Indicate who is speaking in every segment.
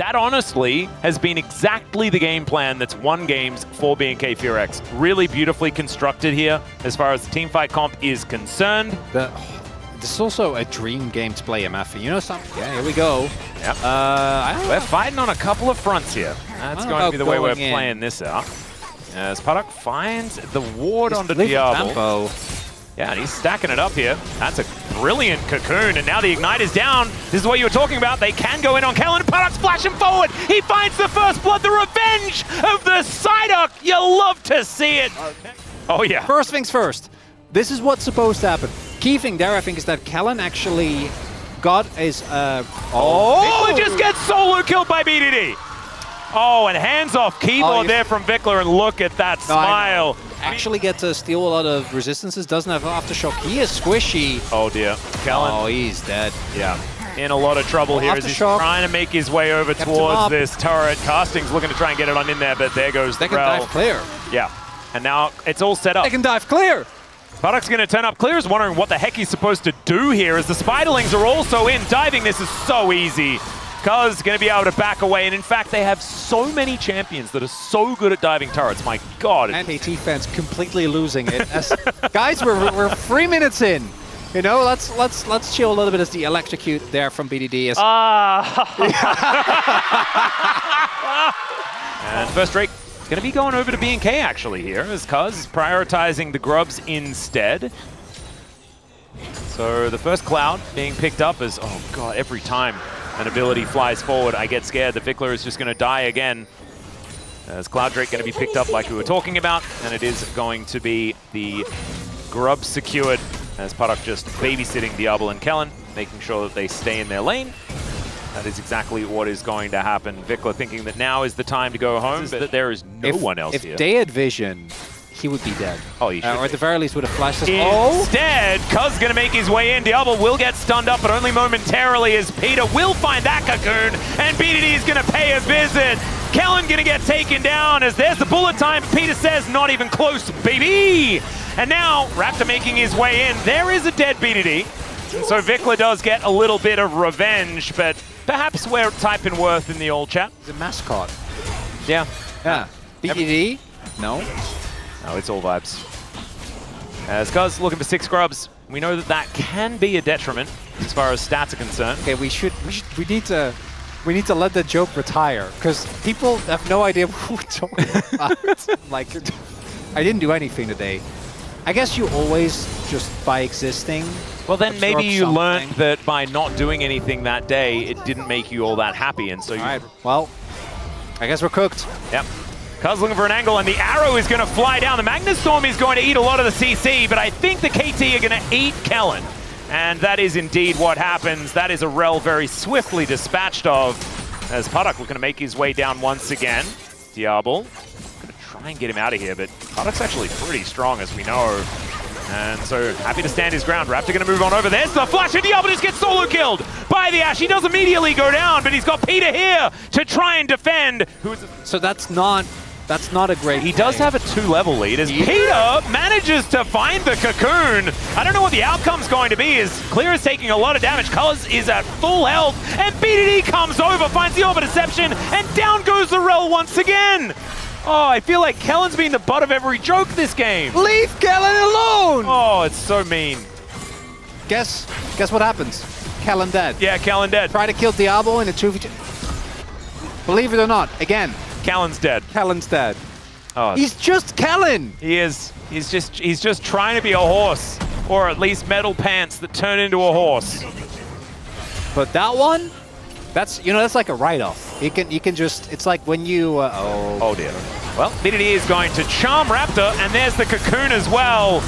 Speaker 1: that honestly has been exactly the game plan that's won games for BNK FEARX. Really beautifully constructed here as far as the teamfight comp is concerned.
Speaker 2: This is also a dream game to play, MF. You know something? Yeah, here we go.
Speaker 1: Yep. We're fighting on a couple of fronts here. That's going to be the way we're playing this out. As Paddock finds the ward onto Diablo. Yeah, and he's stacking it up here. That's a brilliant cocoon, and now the Ignite is down. This is what you were talking about. They can go in on Kellen. Paddock's flashing forward. He finds the first blood, the revenge of the Psyduck. You love to see it. Okay. Oh, yeah.
Speaker 2: First things first. This is what's supposed to happen. Key thing there, I think, is that Kellen actually got his...
Speaker 1: he just gets solo killed by BDD. Oh, and hands off keyboard there from Vickler, and look at that smile.
Speaker 2: Actually get to steal a lot of resistances, doesn't have aftershock. He is squishy.
Speaker 1: Oh dear. Kellen.
Speaker 2: Oh, he's dead.
Speaker 1: Yeah. In a lot of trouble here as he's trying to make his way over towards this turret. Casting's looking to try and get it on in there, but there goes the Rel.
Speaker 2: Dive clear.
Speaker 1: Yeah. And now it's all set up.
Speaker 2: They can dive clear.
Speaker 1: Paddock's going to turn up. Clear is wondering what the heck he's supposed to do here as the Spiderlings are also in. Diving this is so easy. Cuz going to be able to back away, and in fact they have so many champions that are so good at diving turrets. My God.
Speaker 2: And KT fans completely losing it. Guys, we're 3 minutes in. You know, let's chill a little bit as the electrocute there from BDD is.
Speaker 1: And first Drake is going to be going over to BNK actually here, as Cuz is prioritizing the grubs instead. So the first cloud being picked up as, oh God, every time an ability flies forward, I get scared that Vickler is just going to die again. As Cloud Drake going to be picked up like we were talking about, and it is going to be the grub secured as Paddock just babysitting Diablo and Kellen, making sure that they stay in their lane. That is exactly what is going to happen. Vickler thinking that now is the time to go home, but there is no one else here.
Speaker 2: If they had vision, he would be dead.
Speaker 1: Oh, he should
Speaker 2: or at the very least would have flashed this.
Speaker 1: Instead, Cuz going to make his way in. Diablo will get stunned up, but only momentarily, as Peter will find that cocoon, and BDD is going to pay a visit. Kellen going to get taken down as there's the bullet time. Peter says, not even close, baby. And now, Raptor making his way in. There is a dead BDD. So Vickler does get a little bit of revenge, but perhaps we're typing worth in the old chat.
Speaker 2: He's a mascot.
Speaker 1: Yeah.
Speaker 2: Yeah. BDD? No.
Speaker 1: No, it's all vibes. As Cuz looking for 6 grubs, we know that that can be a detriment as far as stats are concerned.
Speaker 2: Okay, we need to let the joke retire, because people have no idea what we're talking about. Like, I didn't do anything today. I guess you always just by existing.
Speaker 1: Well, then maybe you learned that by not doing anything that day, it didn't make you all that happy, and so you...
Speaker 2: All right, well, I guess we're cooked.
Speaker 1: Yep. Cuz looking for an angle, and the arrow is going to fly down. The Magnus Storm is going to eat a lot of the CC, but I think the KT are going to eat Kellen. And that is indeed what happens. That is a Rel very swiftly dispatched of, as Paddock looking to make his way down once again. Diablo going to try and get him out of here, but Paddock's actually pretty strong, as we know. And so happy to stand his ground. Raptor going to move on over. There's the flash, and Diablo just gets solo killed by the Ash. He does immediately go down, but he's got Peter here to try and defend.
Speaker 2: So that's not a great
Speaker 1: He does have a 2-level lead as Peter manages to find the cocoon. I don't know what the outcome's going to be as Clear is taking a lot of damage. Cuz is at full health, and BDD comes over, finds the Orb of Deception, and down goes the Rel once again. Oh, I feel like Kellen's been the butt of every joke this game.
Speaker 2: Leave Kellen alone!
Speaker 1: Oh, it's so mean.
Speaker 2: Guess what happens? Kellen dead.
Speaker 1: Yeah, Kellen dead.
Speaker 2: Try to kill Diablo in a 2v2. Believe it or not, again,
Speaker 1: Kellen's dead.
Speaker 2: Kellen's dead.
Speaker 1: Oh,
Speaker 2: he's just Kellen.
Speaker 1: He is. He's just trying to be a horse, or at least metal pants that turn into a horse.
Speaker 2: But that one, that's like a write-off. You can just, it's like when you
Speaker 1: oh dear. Well, BDD is going to charm Raptor, and there's the cocoon as well.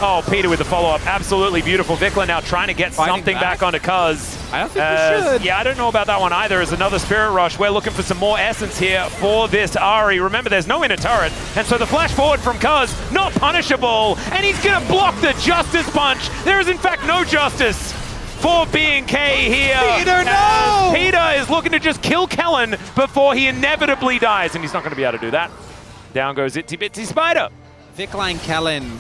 Speaker 1: Oh, Peter with the follow-up. Absolutely beautiful. Vickler now trying to get something back onto Cuz.
Speaker 2: I don't think we should.
Speaker 1: Yeah, I don't know about that one either. As another Spirit Rush, we're looking for some more essence here for this Ahri. Remember, there's no inner turret, and so the flash forward from Cuz, not punishable, and he's going to block the Justice Punch. There is, in fact, no justice for BNK here.
Speaker 2: Peter, no!
Speaker 1: Peter is looking to just kill Kellen before he inevitably dies, and he's not going to be able to do that. Down goes Itsy Bitsy Spider.
Speaker 2: Vickler and Kellen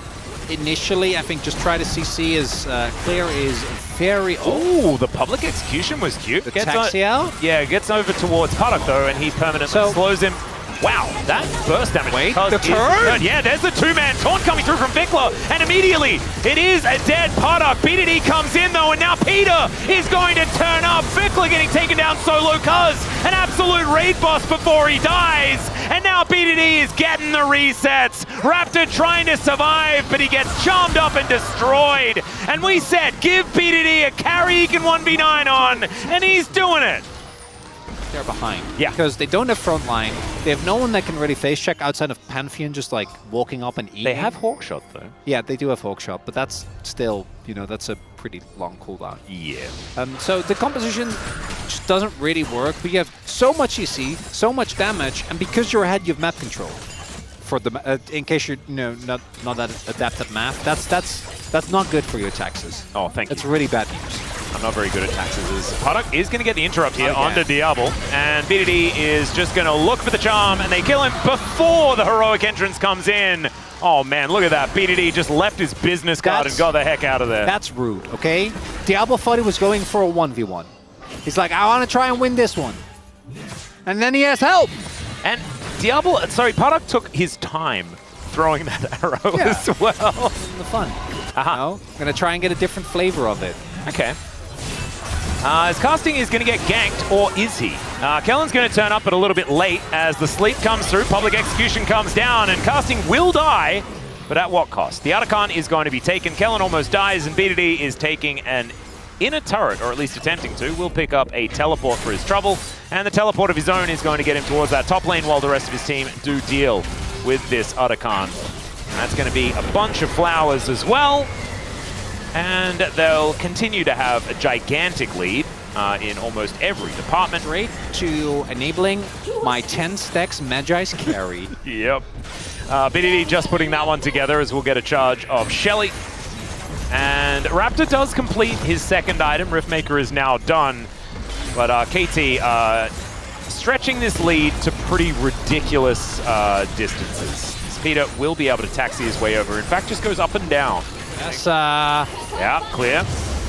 Speaker 2: initially, I think just try to CC as clear is very...
Speaker 1: Oh, the public execution was cute.
Speaker 2: The taxi out?
Speaker 1: Yeah, gets over towards Paddock though, and he permanently slows him. Wow, that burst damage.
Speaker 2: Wait, the turn?
Speaker 1: Yeah, there's the two-man taunt coming through from Vikla, and immediately it is a dead Paddock. BDD comes in though, and now Peter is going to turn up. Vikla getting taken down solo, cuz an absolute raid boss before he dies, and now BDD is getting the resets. Raptor trying to survive, but he gets charmed up and destroyed. And we said, give BDD a carry he can 1v9 on, and he's doing it.
Speaker 2: They're behind.
Speaker 1: Yeah.
Speaker 2: Because they don't have front line. They have no one that can really face check outside of Pantheon, just like walking up and eating.
Speaker 1: They have Hawkshot though.
Speaker 2: Yeah, they do have Hawkshot, but that's still, you know, that's a pretty long cooldown.
Speaker 1: Yeah.
Speaker 2: So the composition just doesn't really work. We have so much EC, so much damage, and because you're ahead, you have map control. For the in case you're not that adept at math, that's not good for your taxes.
Speaker 1: Oh, thank you.
Speaker 2: It's really bad news.
Speaker 1: I'm not very good at taxes. Paddock is going to get the interrupt here onto Diablo, and BDD is just going to look for the charm, and they kill him before the heroic entrance comes in. Oh man, look at that. BDD just left his business card and got the heck out of there.
Speaker 2: That's rude, okay? Diablo thought he was going for a 1v1. He's like, I want to try and win this one. And then he has help.
Speaker 1: And Diablo, sorry, Paddock took his time throwing that arrow as well.
Speaker 2: The fun. I'm going to try and get a different flavor of it.
Speaker 1: Okay. As Casting is going to get ganked, or is he? Kellen's going to turn up, but a little bit late as the sleep comes through, public execution comes down, and Casting will die, but at what cost? The Archon is going to be taken, Kellen almost dies, and BDD is taking an inner turret, or at least attempting to. Will pick up a teleport for his trouble, and the teleport of his own is going to get him towards that top lane while the rest of his team do deal with this Archon. That's going to be a bunch of flowers as well. And they'll continue to have a gigantic lead in almost every department.
Speaker 2: Straight to enabling my 10 stacks Magi's carry.
Speaker 1: Yep. BDD just putting that one together as we'll get a charge of Shelly. And Raptor does complete his second item. Riftmaker is now done. But KT stretching this lead to pretty ridiculous distances. Peter will be able to taxi his way over. In fact, just goes up and down.
Speaker 2: Yes,
Speaker 1: yeah, clear.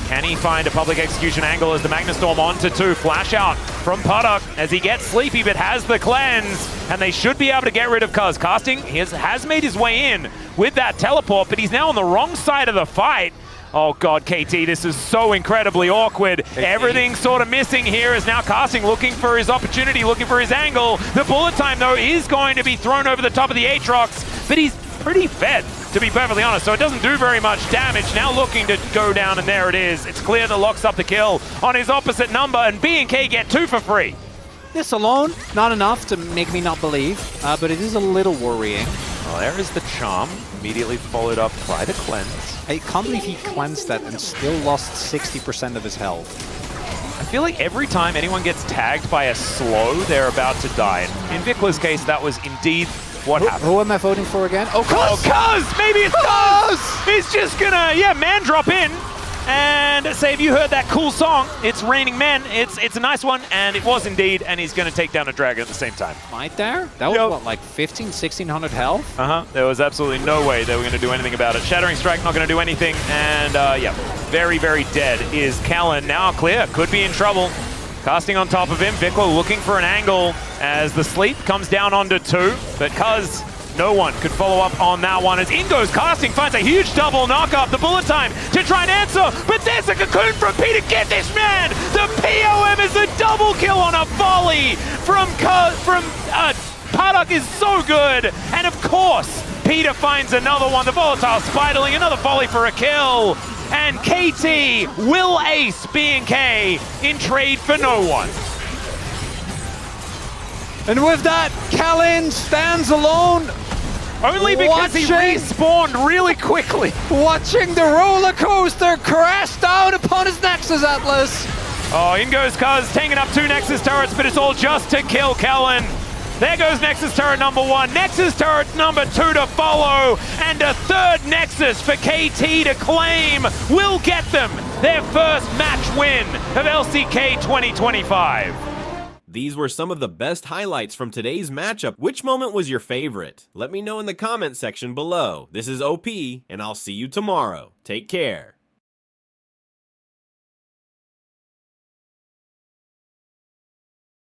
Speaker 1: Can he find a public execution angle as the Magnastorm onto 2? Flash out from Paddock as he gets sleepy but has the cleanse. And they should be able to get rid of Cuz. Casting has made his way in with that teleport, but he's now on the wrong side of the fight. Oh god, KT, this is so incredibly awkward. Everything sort of missing here is now Casting looking for his opportunity, looking for his angle. The bullet time, though, is going to be thrown over the top of the Aatrox, but he's pretty fed, to be perfectly honest, so it doesn't do very much damage. Now looking to go down, and there it is. It's clear that locks up the kill on his opposite number, and BNK get 2 for free.
Speaker 2: This alone, not enough to make me not believe, but it is a little worrying.
Speaker 1: Well, there is the charm, immediately followed up by the cleanse.
Speaker 2: I can't believe he cleansed that and still lost 60% of his health.
Speaker 1: I feel like every time anyone gets tagged by a slow, they're about to die. In Vikla's case, that was indeed what happened.
Speaker 2: Who am I voting for again? Oh, Cuz!
Speaker 1: Oh, Cuz! Maybe it's Cuz! He's just gonna, man drop in and say, have you heard that cool song? It's Raining Men. It's a nice one, and it was indeed, and he's gonna take down a dragon at the same time.
Speaker 2: Might there? That was what, like 1600 health?
Speaker 1: There was absolutely no way they were gonna do anything about it. Shattering Strike not gonna do anything, and very, very dead is Kellen. Now clear, could be in trouble. Casting on top of him, Vikla looking for an angle as the sleep comes down onto 2, but Cuz, no one could follow up on that one as in goes Casting, finds a huge double knock-up, the bullet time to try and answer, but there's a cocoon from Peter. Get this man! The POM is a double kill on a volley from Paddock is so good, and of course, Peter finds another one, the volatile Spiderling, another volley for a kill. And KT will ace BNK in trade for no one.
Speaker 2: And with that, Kellen stands alone.
Speaker 1: Only because he respawned really quickly.
Speaker 2: Watching the roller coaster crash down upon his Nexus Atlas.
Speaker 1: Oh, in goes Cuz, taking up 2 Nexus turrets, but it's all just to kill Kellen. There goes Nexus turret number 1, Nexus turret number 2 to follow, and a 3rd Nexus for KT to claim will get them their first match win of LCK 2025.
Speaker 3: These were some of the best highlights from today's matchup. Which moment was your favorite? Let me know in the comment section below. This is OP, and I'll see you tomorrow. Take care.